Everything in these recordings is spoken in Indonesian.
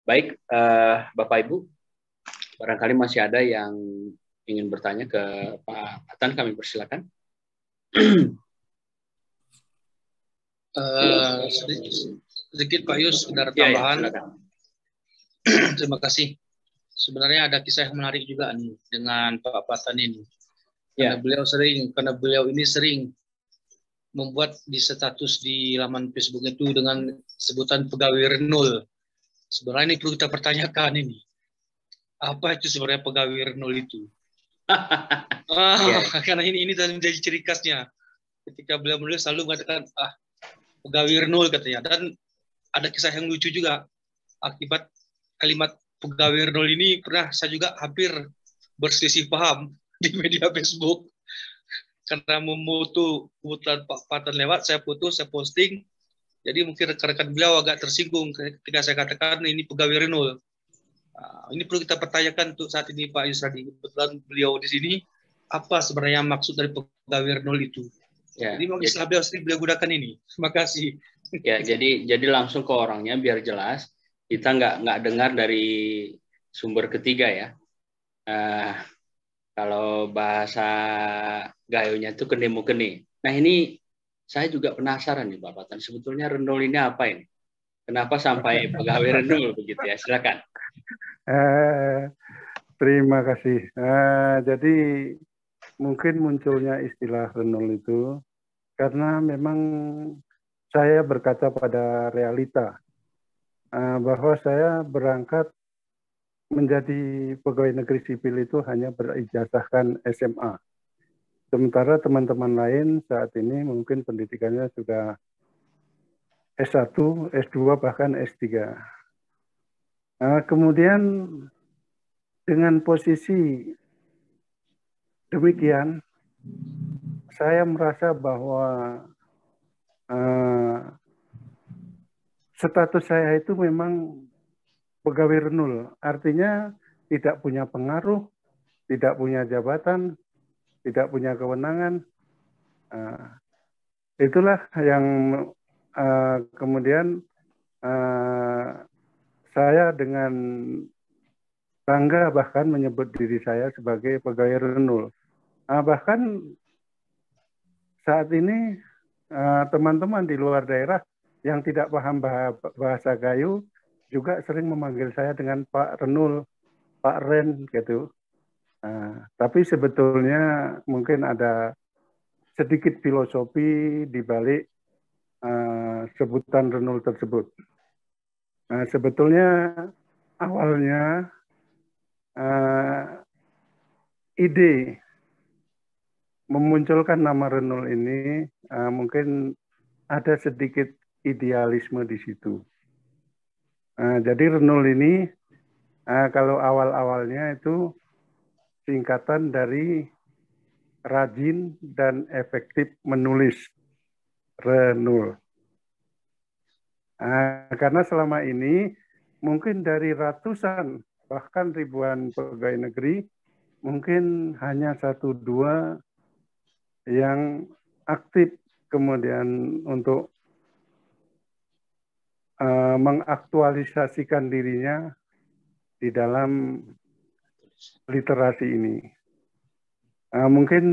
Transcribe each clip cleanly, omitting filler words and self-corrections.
Baik, Bapak Ibu, barangkali masih ada yang ingin bertanya ke Pak Atan, kami persilakan. Sedikit Pak Yus, sekedar Ya, tambahan. silakan. Terima kasih. Sebenarnya ada kisah yang menarik juga nih dengan Pak Patan ini. Karena beliau ini sering membuat di status di laman Facebook itu dengan sebutan pegawai renul. Sebenarnya ini perlu kita pertanyakan ini. Apa itu sebenarnya pegawai renul itu? Karena ini menjadi ciri khasnya. Ketika beliau menulis selalu mengatakan pegawai renul katanya. Dan ada kisah yang lucu juga akibat kalimat pegawai renul ini. Pernah saya juga hampir berselisih paham di media Facebook karena memutu kebetulan Pak Patan lewat, saya foto, saya posting. Jadi mungkin rekan-rekan beliau agak tersinggung ketika saya katakan ini pegawai renul. Ini perlu kita pertanyakan untuk saat ini Pak Yusradi. Kebetulan beliau di sini, apa sebenarnya maksud dari pegawai renul itu? Ya, jadi mungkin istilah beliau gunakan ini. Terima kasih. Ya, jadi langsung ke orangnya biar jelas. Kita nggak dengar dari sumber ketiga ya. Kalau bahasa gayunya itu kene-mukene. Nah ini saya juga penasaran nih Pak Patan. Sebetulnya renul ini apa ini? Kenapa sampai pegawai renul begitu ya? Silakan. Terima kasih. Jadi mungkin munculnya istilah renul itu karena memang saya berkaca pada realita bahwa saya berangkat menjadi pegawai negeri sipil itu hanya berijazahkan SMA. Sementara teman-teman lain saat ini mungkin pendidikannya sudah S1, S2, bahkan S3. Kemudian dengan posisi demikian, saya merasa bahwa status saya itu memang pegawai renul, artinya tidak punya pengaruh, tidak punya jabatan, tidak punya kewenangan. Itulah yang kemudian saya dengan bangga bahkan menyebut diri saya sebagai pegawai renul. Bahkan saat ini teman-teman di luar daerah yang tidak paham bahasa Gayo juga sering memanggil saya dengan Pak Renul, Pak Ren gitu. Tapi sebetulnya mungkin ada sedikit filosofi di balik sebutan renul tersebut. Sebetulnya awalnya ide memunculkan nama renul ini mungkin ada sedikit idealisme di situ. Jadi renul ini kalau awal-awalnya itu singkatan dari rajin dan efektif menulis, renul. Karena selama ini mungkin dari ratusan bahkan ribuan pegawai negeri mungkin hanya 1-2 yang aktif kemudian untuk mengaktualisasikan dirinya di dalam literasi ini. Mungkin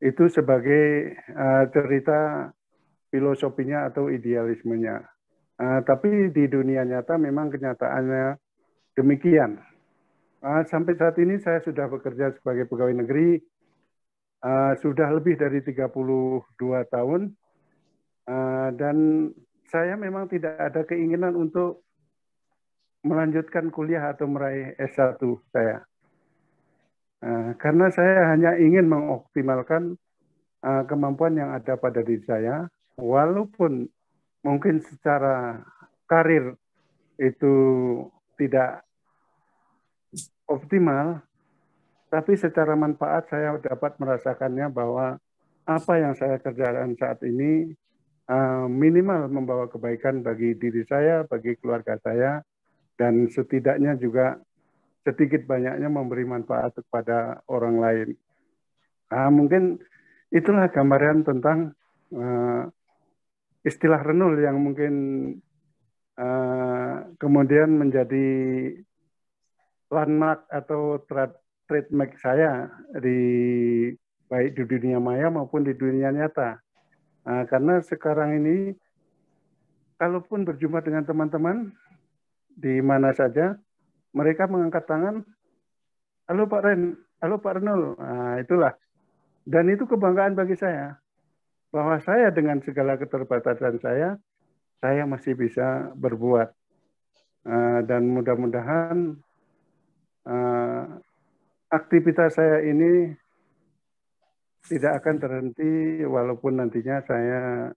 itu sebagai cerita filosofinya atau idealismenya. Tapi di dunia nyata memang kenyataannya demikian. Sampai saat ini saya sudah bekerja sebagai pegawai negeri sudah lebih dari 32 tahun dan saya memang tidak ada keinginan untuk melanjutkan kuliah atau meraih S1 saya. Karena saya hanya ingin mengoptimalkan kemampuan yang ada pada diri saya, walaupun mungkin secara karir itu tidak optimal, tapi secara manfaat saya dapat merasakannya bahwa apa yang saya kerjakan saat ini minimal membawa kebaikan bagi diri saya, bagi keluarga saya, dan setidaknya juga sedikit banyaknya memberi manfaat kepada orang lain. Mungkin itulah gambaran tentang istilah renul yang mungkin kemudian menjadi landmark atau trademark saya baik di dunia maya maupun di dunia nyata. Karena sekarang ini, kalaupun berjumpa dengan teman-teman di mana saja, mereka mengangkat tangan, halo Pak Ren, halo Pak Renul. Itulah. Dan itu kebanggaan bagi saya, bahwa saya dengan segala keterbatasan saya masih bisa berbuat. Dan mudah-mudahan aktivitas saya ini tidak akan terhenti walaupun nantinya saya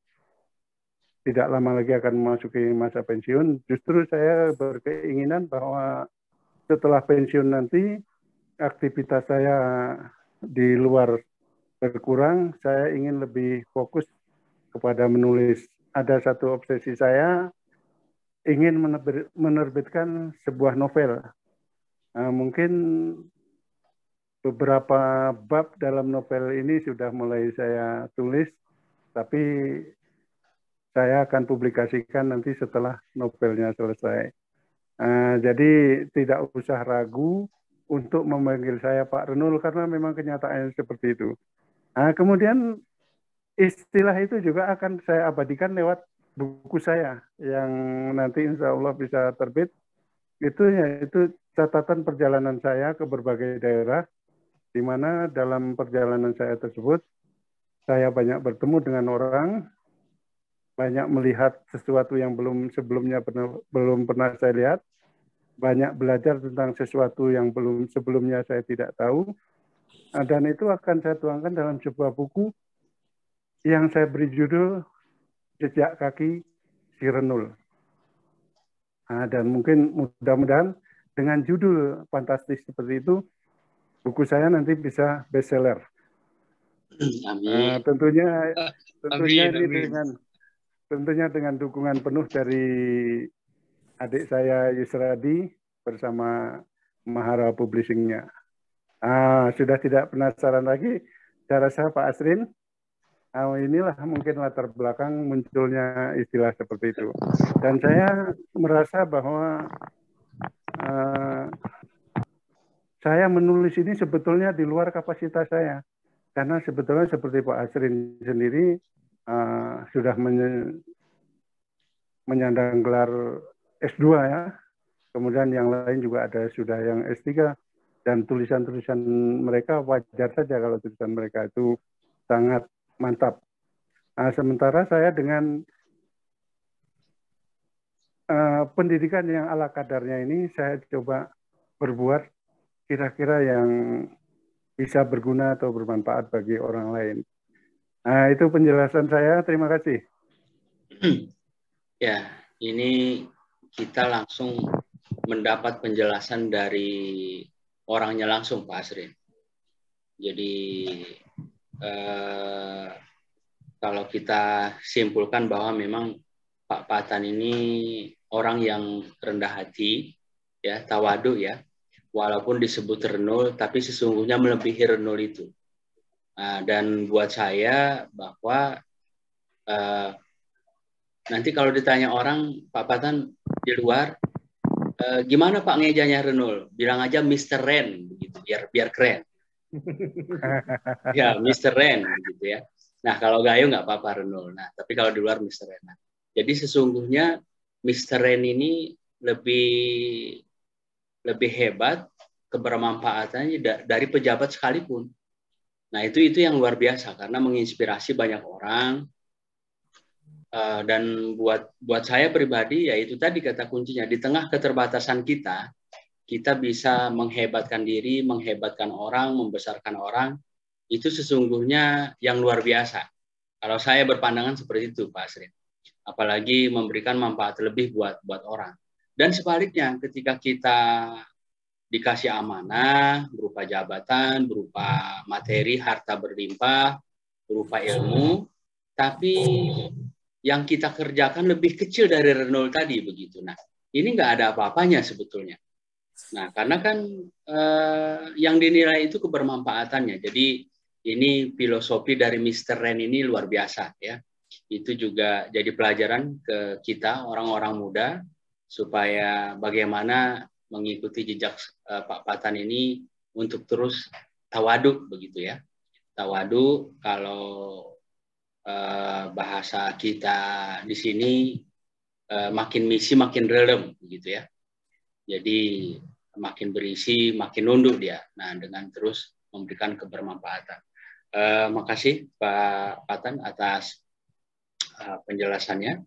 tidak lama lagi akan memasuki masa pensiun. Justru saya berkeinginan bahwa setelah pensiun nanti aktivitas saya di luar berkurang, saya ingin lebih fokus kepada menulis. Ada satu obsesi saya, ingin menerbitkan sebuah novel. Mungkin beberapa bab dalam novel ini sudah mulai saya tulis, tapi saya akan publikasikan nanti setelah novelnya selesai. Jadi tidak usah ragu untuk memanggil saya Pak Renul, karena memang kenyataannya seperti itu. Kemudian istilah itu juga akan saya abadikan lewat buku saya yang nanti insya Allah bisa terbit. Itu catatan perjalanan saya ke berbagai daerah, di mana dalam perjalanan saya tersebut, saya banyak bertemu dengan orang, banyak melihat sesuatu yang belum pernah saya lihat, banyak belajar tentang sesuatu yang sebelumnya saya tidak tahu, dan itu akan saya tuangkan dalam sebuah buku yang saya beri judul Jejak Kaki Si Renul. Dan mungkin mudah-mudahan dengan judul fantastis seperti itu, buku saya nanti bisa bestseller. Amin. Tentunya Amin. Tentunya dengan dukungan penuh dari adik saya Yusradi bersama Mahara Publishing-nya. Sudah tidak penasaran lagi, saya rasa Pak Asrin, inilah mungkin latar belakang munculnya istilah seperti itu. Dan saya merasa bahwa saya menulis ini sebetulnya di luar kapasitas saya. Karena sebetulnya seperti Pak Asrin sendiri sudah menyandang gelar S2 ya. Kemudian yang lain juga ada sudah yang S3. Dan tulisan-tulisan mereka wajar saja kalau tulisan mereka itu sangat mantap. Sementara saya dengan pendidikan yang ala kadarnya ini, saya coba berbuat kira-kira yang bisa berguna atau bermanfaat bagi orang lain. Itu penjelasan saya. Terima kasih. Ya, ini kita langsung mendapat penjelasan dari orangnya langsung, Pak Asrin. Jadi kalau kita simpulkan bahwa memang Pak Patan ini orang yang rendah hati, ya, tawadu ya, walaupun disebut renul, tapi sesungguhnya melebihi renul itu. Dan buat saya bahwa nanti kalau ditanya orang, Pak Patan di luar, gimana Pak ngejanya renul? Bilang aja Mr. Ren, begitu, biar keren. Ya, Mr. Ren, begitu ya. Nah, kalau Gayo nggak apa-apa renul. Nah, tapi kalau di luar Mr. Ren. Jadi sesungguhnya Mr. Ren ini lebih hebat kebermanfaatannya dari pejabat sekalipun. Nah, itu yang luar biasa karena menginspirasi banyak orang. Dan buat saya pribadi, ya itu tadi kata kuncinya, di tengah keterbatasan kita bisa menghebatkan diri, menghebatkan orang, membesarkan orang, itu sesungguhnya yang luar biasa. Kalau saya berpandangan seperti itu, Pak Asrin. Apalagi memberikan manfaat lebih buat orang. Dan sebaliknya, ketika kita dikasih amanah, berupa jabatan, berupa materi, harta berlimpah, berupa ilmu, tapi yang kita kerjakan lebih kecil dari renul tadi, begitu. Nah, ini nggak ada apa-apanya sebetulnya. Nah, karena kan yang dinilai itu kebermanfaatannya. Jadi ini filosofi dari Mr. Ren ini luar biasa ya. itu juga jadi pelajaran ke kita orang-orang muda supaya bagaimana mengikuti jejak Pak Patan ini untuk terus tawadu begitu ya. Tawadu kalau bahasa kita di sini makin misi makin relem begitu ya. Jadi makin berisi makin nunduk dia. Nah, dengan terus memberikan kebermanfaatan. Makasih Pak Patan atas penjelasannya.